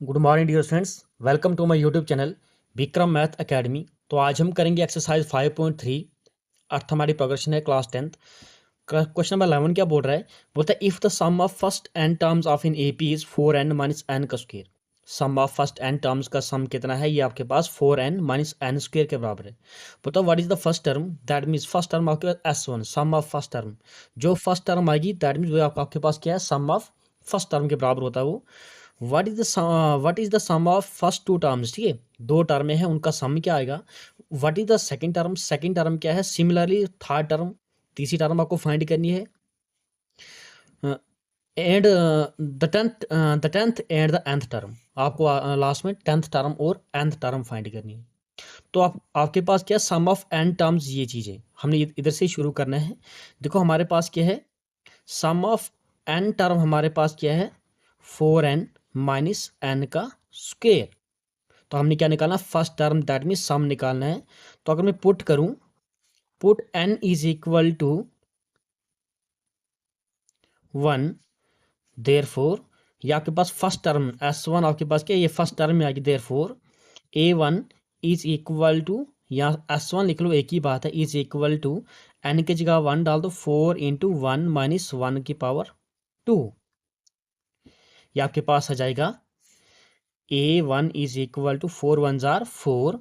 Good morning dear friends, welcome to my YouTube channel Vikram math academy. तो आज हम करेंगे एक्सरसाइज 5.3। अर्थ हमारी प्रोग्रेशन है क्लास 10th। क्वेश्चन नंबर 11 क्या बोल रहा है? बोलता है if the sum of first n terms of in AP is 4n minus n का square. Sum of first n terms का सम कितना है? ये आपके पास 4n माइनस एन स्क्वायर के बराबर है। बताओ what is the first term? That means first term आपके पास S1 sum of first term. जो फर्स्ट टर्म आएगी दैट मीन्स वो आपके पास क्या है? सम ऑफ फर्स्ट टर्म के बराबर होता है वो। What is the sum of first two terms? ठीक है, दो टर्म है उनका सम क्या आएगा? What is the second term? Second term क्या है? सिमिलरली थर्ड टर्म, तीसरी टर्म आपको फाइंड करनी है। And the tenth and the nth term आपको लास्ट में 10th टर्म और nth टर्म फाइंड करनी है। तो आपके पास क्या है? सम ऑफ n टर्म्स, ये चीज़ें हमने इधर से शुरू करना है। देखो हमारे पास क्या है? सम ऑफ n टर्म हमारे पास क्या है? 4n माइनस n का स्क्वेयर। तो हमने क्या निकालना? First term, that mean sum निकालना है। तो अगर मैं पुट करूं, put n is equal to 1, therefore ये आपके पास फर्स्ट टर्म S1 आपके पास क्या है? ये फर्स्ट टर्म में आएगी। Therefore A1 is equal to, यहाँ S1 लिख लो, एक ही बात है, इज इक्वल टू n की जगह 1 डाल दो, 4 इंटू 1 माइनस 1 की पावर 2। ये आपके पास आ जाएगा A1 इज इक्वल टू 4 1 जार 4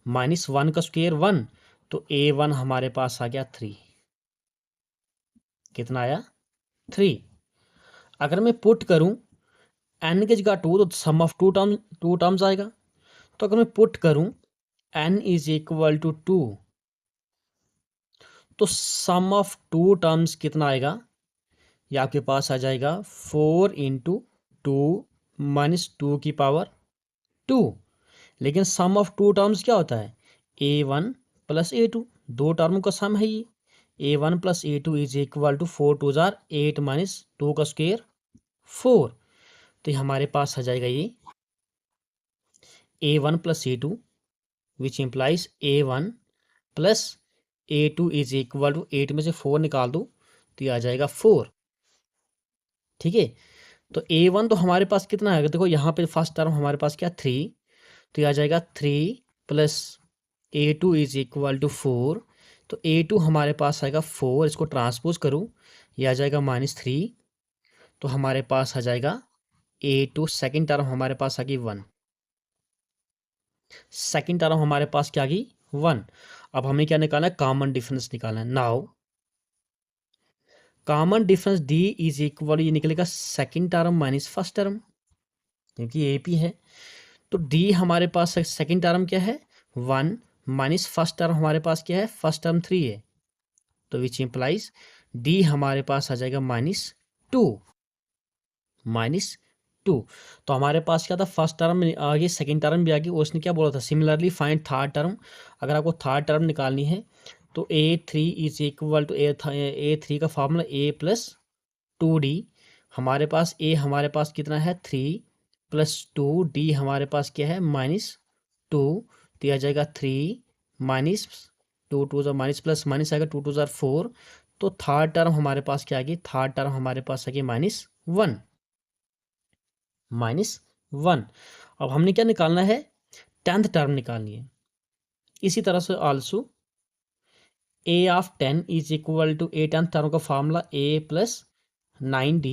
माइनस 1 का स्क्वेयर 1। तो A1 हमारे पास आ गया 3। कितना आया? 3। अगर मैं पुट करूं n की जगह 2, तो सम ऑफ टू टर्म्स आएगा। तो अगर मैं पुट करूं n इज इक्वल टू 2, तो सम ऑफ टू टर्म्स कितना आएगा? ये आपके पास आ जाएगा 4 इंटू 2 माइनस 2 की पावर 2। लेकिन सम ऑफ टू टर्म्स क्या होता है? A1 प्लस A2, दो टर्म का सम है ये। A1 plus A2 is equal to 4 2 जार 8 माइनस 2 का स्क्वेयर 4। तो ये हमारे पास आ जाएगा ये A1 plus A2 which implies A1 plus A2 is equal to 8 में से 4 निकाल दो तो ये आ जाएगा 4। ठीक है, तो A1 तो हमारे पास कितना है? देखो यहाँ पे फर्स्ट टर्म हमारे पास क्या? 3। तो ये आ जाएगा 3 plus A2 is equal to 4। तो A2 हमारे पास आएगा 4, इसको ट्रांसपोज करूँ, ये आ जाएगा -3। तो हमारे पास आ जाएगा A2, सेकेंड टर्म हमारे पास आ गई 1। सेकेंड टर्म हमारे पास क्या आ गई? 1। अब हमें क्या निकालना है? कॉमन डिफरेंस निकालना है। Now common difference D is equal, ये निकलेगा second term minus first term, क्योंकि AP है। तो D हमारे पास सेकेंड टर्म क्या है? 1 माइनस फर्स्ट टर्म हमारे पास क्या है? फर्स्ट टर्म 3 है। तो विच इम्प्लाइज D हमारे पास आ जाएगा -2। -2। तो हमारे पास क्या था? फर्स्ट टर्म आ गई, सेकेंड टर्म भी आ गई। उसने क्या बोला था? Similarly find third term. अगर आपको थर्ड टर्म निकालनी है तो A3 is equal to A3 का फॉर्मूला A प्लस 2D। हमारे पास A हमारे पास कितना है? 3 प्लस 2D हमारे पास क्या है? -2। तो यह आ जाएगा 3 माइनस 2 2 ज़ा माइनस प्लस माइनस आएगा, 2 2 ज़ार 4। तो थर्ड टर्म हमारे पास क्या आ गई? थर्ड टर्म हमारे पास आ गई -1। -1। अब हमने क्या निकालना है? 10th टर्म निकालनी है। इसी तरह से also A of 10 is equal to A 10th term का formula A plus 9D।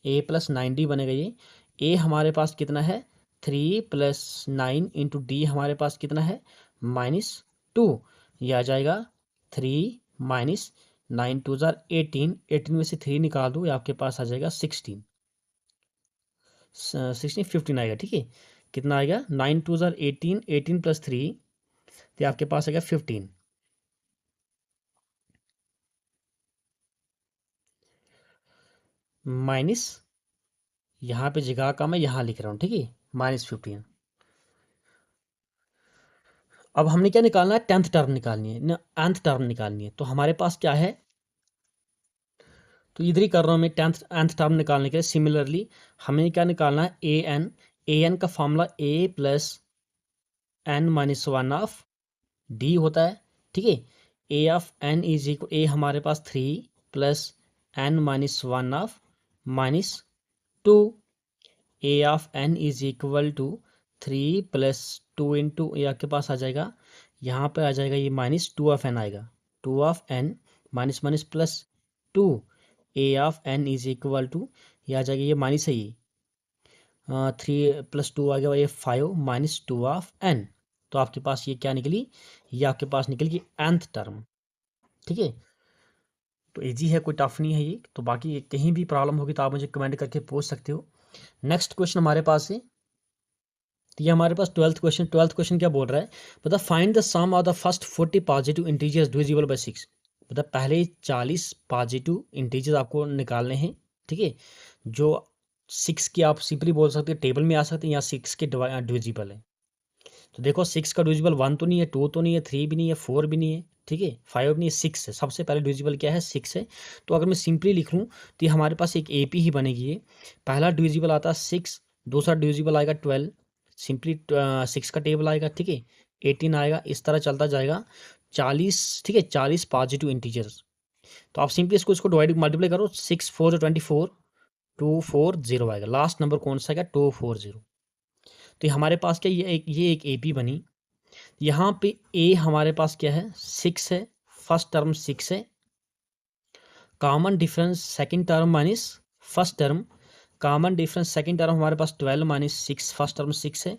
A plus 9D बनेगा ये। A हमारे पास कितना है? 3 प्लस 9 इंटू D हमारे पास कितना है? -2। यह आ जाएगा 3 माइनस 9 2 ज़ार 18। 18 में से 3 निकाल दो, ये आपके पास आ जाएगा 16। 15 आएगा। ठीक है, कितना आएगा? 9 2 ज़ार 18, 18 प्लस 3 तो आपके पास आएगा 15। माइनस, यहाँ पे जगह का मैं यहाँ लिख रहा हूँ। ठीक है, -15। अब हमने क्या निकालना है? 10th टर्म निकालनी है ना, nth टर्म निकालनी है। तो हमारे पास क्या है? तो इधर ही कर रहा हूँ मैं। nth टर्म निकालने के लिए सिमिलरली हमें क्या निकालना है? an का formula A plus n minus 1 of D होता है। ठीक है, A of n is equal, A हमारे पास 3 plus n minus 1 of -2। A of n is equal to 3 plus 2 into, ये आपके पास आ जाएगा, यहाँ पे आ जाएगा ये माइनस 2 ऑफ एन आएगा, 2 of n minus minus plus 2, A of n is equal to, ये आ जाएगा, ये माइनस है, ये 3 प्लस 2 आ गया, ये 5 माइनस 2 ऑफ एन। तो आपके पास ये क्या निकली, ये आपके पास निकल गई nth टर्म। ठीक है, तो इजी है, कोई टफ नहीं है ये। तो बाकी कहीं भी प्रॉब्लम होगी तो आप मुझे कमेंट करके पूछ सकते हो। नेक्स्ट क्वेश्चन हमारे पास है, तो ये हमारे पास 12th क्वेश्चन। 12th क्वेश्चन क्या बोल रहा है, बता find the sum of the first 40 positive integers divisible by 6। बता पहले 40 पॉजिटिव इंटीजर्स आपको निकालने हैं। ठीक है, जो 6 की आप सिंपली बोल सकते हैं टेबल में आ सकते हैं, या 6 के डिविजिबल है। तो देखो 6 का डिविजिबल 1 तो नहीं है, 2 तो नहीं है, 3 भी नहीं है, 4 भी नहीं है, ठीक है, 5 भी नहीं है, 6 है। सबसे पहले डिविजिबल क्या है, 6 है। तो अगर मैं सिंपली लिख लूँ तो ये हमारे पास एक AP ही बनेगी। ये पहला डिविजिबल आता है 6, दूसरा डिविजिबल आएगा 12, सिंपली 6 का टेबल आएगा, ठीक है, 18 आएगा, इस तरह चलता जाएगा 40। ठीक है, 40 पॉजिटिव इंटीजर्स। तो आप सिंपली इसको डिवाइड मल्टीप्लाई करो, 6 4 24, 240 आएगा। लास्ट नंबर कौन सा आएगा, 240। तो हमारे पास क्या, ये एक AP बनी। यहाँ पे ए हमारे पास क्या है, 6 है, फर्स्ट टर्म 6 है, common difference second term minus first term, common difference second term हमारे पास 12 माइनस 6, फर्स्ट टर्म 6 है।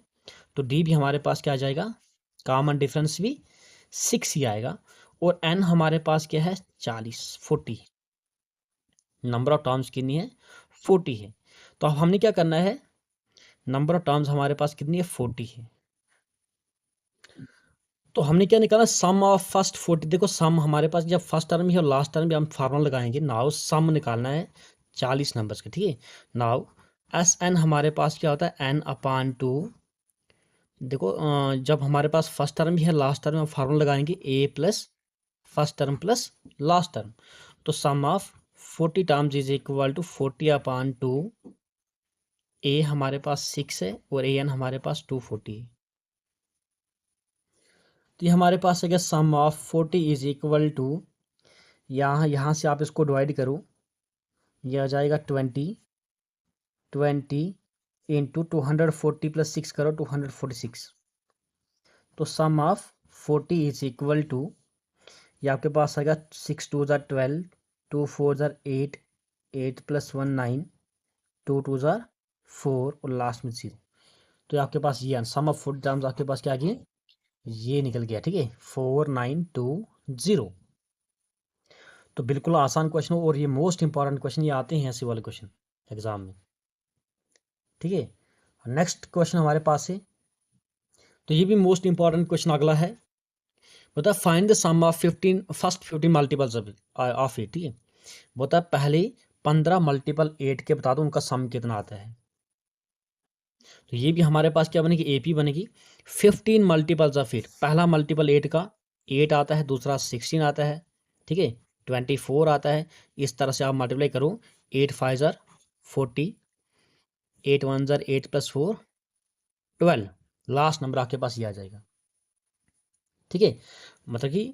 तो डी भी हमारे पास क्या आ जाएगा, कॉमन डिफरेंस भी 6 ही आएगा। और एन हमारे पास क्या है, 40 40, नंबर ऑफ टर्म्स कितनी है, 40 है। तो अब हमने क्या करना है, नंबर ऑफ टर्म्स हमारे पास कितनी है, 40 है। तो हमने क्या निकाला, सम ऑफ फर्स्ट 40। देखो सम हमारे पास जब फर्स्ट टर्म ही और लास्ट टर्म भी हम फार्मूला लगाएंगे। नाउ सम निकालना है 40 नंबर्स का, ठीक है। नाउ एस एन हमारे पास क्या होता है, एन अपान 2। देखो जब हमारे पास फर्स्ट टर्म भी है लास्ट टर्म, हम फार्मूला लगाएंगे a plus first term plus last term. तो sum of 40 terms is equal to 40 upon 2। A हमारे पास 6 है और ए एन हमारे पास 240 है। तो ये हमारे पास है क्या, सम ऑफ 40 इज इक्वल टू, यहाँ से आप इसको डिवाइड करो, ये आ जाएगा 20 इंटू 240 प्लस 6 करो 246। तो sum of 40 is equal to, ये आपके पास आएगा 6 2 ज़ार 12, 2 4 ज़ार 8, 8 प्लस 1 9, 2 2 ज़ार 4 और लास्ट में 0। तो आपके पास ये सम ऑफ 40 टर्म्स आपके पास क्या आ गया, ये निकल गया, ठीक है, 4920। तो बिल्कुल आसान क्वेश्चन हो और ये मोस्ट इंपॉर्टेंट क्वेश्चन, ये आते हैं ऐसे वाले क्वेश्चन एग्जाम में, ठीक है। नेक्स्ट क्वेश्चन हमारे पास है, तो ये भी मोस्ट इंपॉर्टेंट क्वेश्चन अगला है। बता फाइंड द सम ऑफ 15 फर्स्ट 15 मल्टीपल्स ऑफ 8। ठीक है, बता पहले 15 मल्टीपल 8 के बता दो उनका सम कितना आता है। तो ये भी हमारे पास क्या बनेगी, AP बनेगी। 15 मल्टीपल्स ऑफ 8, पहला मल्टीपल 8 का 8 आता है, दूसरा 16 आता है, ठीक है, 24 आता है। इस तरह से आप मल्टीप्लाई करो, 8 5 ज़ार 40, 8 1 ज़ार 8 प्लस 4 12, लास्ट नंबर आपके पास ये आ जाएगा, ठीक है। मतलब कि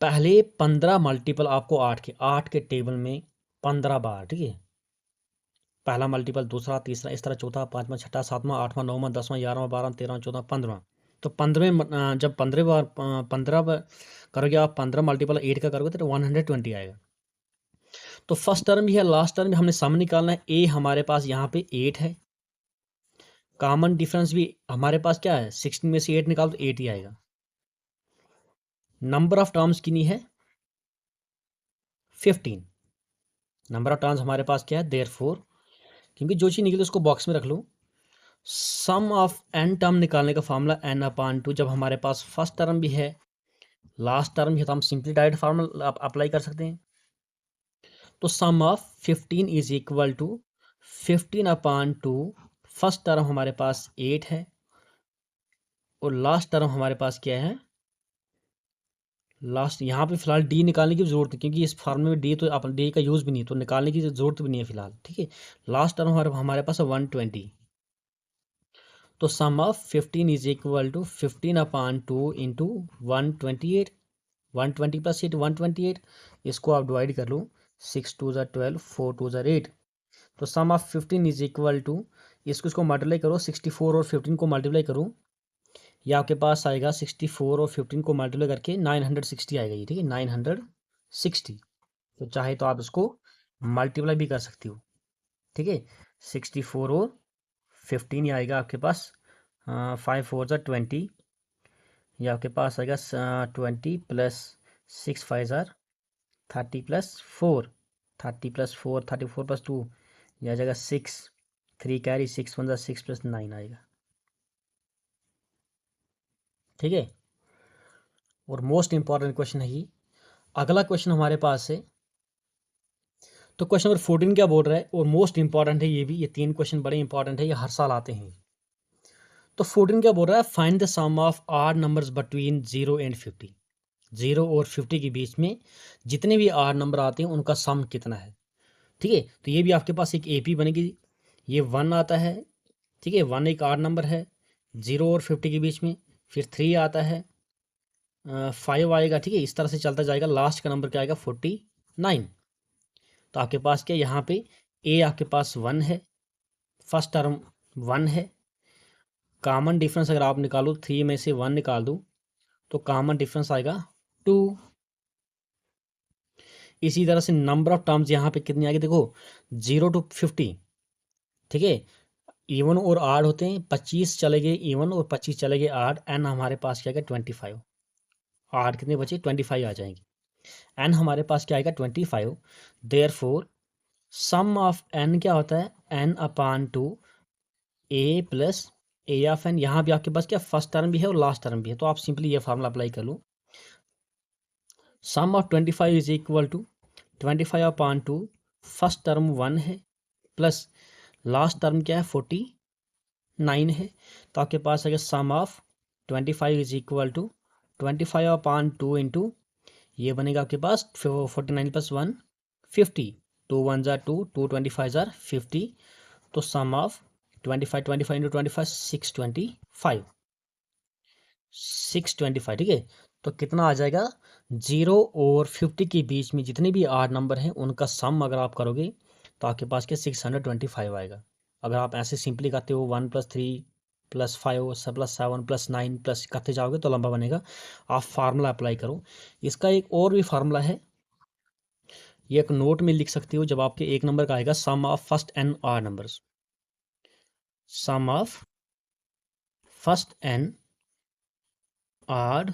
पहले 15 मल्टीपल आपको 8 के टेबल में 15 बार, ठीक है, पहला मल्टीपल, दूसरा, तीसरा, इस तरह चौथा, पांचवा, छठा, सातवां, आठवां, नौवां, 10वां, 11वां, 12वां, 13वां, 14वां, 15वां। तो 15वें जब 15 बार 15 करोगे आप, 15 मल्टीपल 8 का करोगे तो 120 आएगा। तो फर्स्ट टर्म भी है लास्ट टर्म भी हमने सम निकालना है। ए हमारे पास यहाँ पे 8 है, कॉमन डिफरेंस भी हमारे पास क्या है, 16 में से 8 निकाल तो 8 ही आएगा। नंबर ऑफ टर्म्स कितनी है, 15। नंबर ऑफ टर्म्स हमारे पास क्या है, देयरफॉर, क्योंकि जो चीज़ निकले उसको बॉक्स में रख लो। सम ऑफ एन टर्म निकालने का फॉर्मूला एन अपान 2। जब हमारे पास फर्स्ट टर्म भी है लास्ट टर्म भी है तो हम सिंपली डायरेक्ट फार्मूला अप्लाई कर सकते हैं। तो sum of 15 is equal to 15 upon 2। First term हमारे पास 8 है और लास्ट टर्म हमारे पास क्या है, लास्ट यहाँ पे फिलहाल डी निकालने की जरूरत है, क्योंकि इस फार्मूले में डी तो अपन डी का यूज़ भी नहीं है, तो निकालने की जरूरत भी नहीं है फिलहाल, ठीक है। लास्ट टर्म हमारे पास है 120। तो sum of 15 is equal to 15 upon 2 into 128, 120 plus 8 128। इसको आप डिवाइड कर लो, 6 2 ज़ार 12, 4 2 ज़ार 8। तो sum of 15 is equal to, इसको मल्टीप्लाई करो, 64 और 15 को मल्टीप्लाई करो, ये आपके पास आएगा 64 और 15 को मल्टीप्लाई करके 960 आएगा ये, ठीक है, 960। तो चाहे तो आप इसको मल्टीप्लाई भी कर सकती हो, ठीक है। 64 और 15 ये आएगा आपके पास 5 4 ज़ा 20, ये आपके पास आएगा 20 प्लस 6 5 ज़ार 30 प्लस 4, 30 प्लस 4, 34 प्लस 2, ये आ जाएगा 6, 3 कैरी, 6 1 ज़ा 6 प्लस 9 आएगा, ठीक है। और मोस्ट इंपॉर्टेंट क्वेश्चन है ये, अगला क्वेश्चन हमारे पास है। तो क्वेश्चन नंबर 14 क्या बोल रहा है, और मोस्ट इंपॉर्टेंट है ये भी, ये 3 क्वेश्चन बड़े इंपॉर्टेंट है, ये हर साल आते हैं। तो 14 क्या बोल रहा है, find the sum of odd numbers between 0 and 50। 0 और 50 के बीच में जितने भी आड नंबर आते हैं उनका सम कितना है, ठीक है। तो ये भी आपके पास एक एपी बनेगी, ये 1 आता है, ठीक है, 1 एक आड नंबर है 0 और 50 के बीच में, फिर 3 आता है, 5 आएगा, ठीक है, इस तरह से चलता जाएगा, लास्ट का नंबर क्या आएगा 49। तो आपके पास क्या, यहाँ पे ए आपके पास 1 है, फर्स्ट टर्म 1 है, कॉमन डिफरेंस अगर आप निकालो 3 में से 1 निकाल दो तो कॉमन डिफरेंस आएगा 2। इसी तरह से नंबर ऑफ टर्म्स यहाँ पे कितनी आएगी, देखो 0 to 50, ठीक है, इवन और आड होते हैं, 25 चले गए इवन और 25 चले गए आड, एन हमारे पास क्या आएगा 25, आड कितने बचे 25 आ जाएंगे, एन हमारे पास क्या आएगा 25। देयरफॉर सम ऑफ एन क्या होता है, n upon 2 A plus A of n, यहाँ भी आपके पास क्या फर्स्ट टर्म भी है और लास्ट टर्म भी है, तो आप सिंपली ये फार्मूला अप्लाई कर लो, sum of 25 is equal to 25 upon 2, first term 1 है प्लस लास्ट टर्म क्या है 49 है, तो आपके पास है sum of 25 is equal to 25 upon 2 into ये बनेगा आपके पास 49 प्लस 1 50, 2 1 ज़ार 2, 2 25 ज़ार 50, तो सम ऑफ 25 25 इंटू 25 625, 625, ठीक है। तो कितना आ जाएगा, 0 और 50 के बीच में जितने भी आड नंबर हैं उनका सम अगर आप करोगे तो आपके पास क्या 625 आएगा। अगर आप ऐसे सिंपली करते हो 1 + 3 + 5 + 7 + 9 प्लस करते जाओगे तो लंबा बनेगा, आप फार्मूला अप्लाई करो। इसका एक और भी फार्मूला है, ये एक नोट में लिख सकते हो, जब आपके एक नंबर का आएगा sum of first n odd numbers, sum of first n odd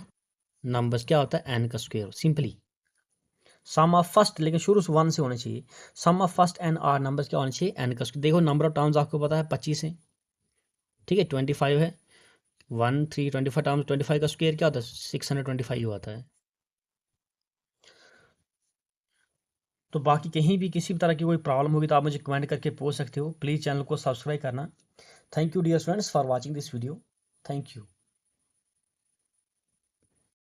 numbers क्या होता है, एन का square, simply sum of first, लेकिन शुरू से 1 से होने चाहिए, sum of first n odd numbers क्या होने चाहिए, एन का स्क्वायर। देखो नंबर ऑफ टर्म्स आपको पता है 25 है, ठीक है, 25 है, 1 3 25 टर्म्स, 25 का स्क्वायर क्या होता है 625 होता है। तो बाकी कहीं भी किसी भी तरह की कोई प्रॉब्लम होगी तो आप मुझे कमेंट करके पूछ सकते हो, प्लीज़ चैनल को सब्सक्राइब करना। Thank you dear students for watching this video, thank you.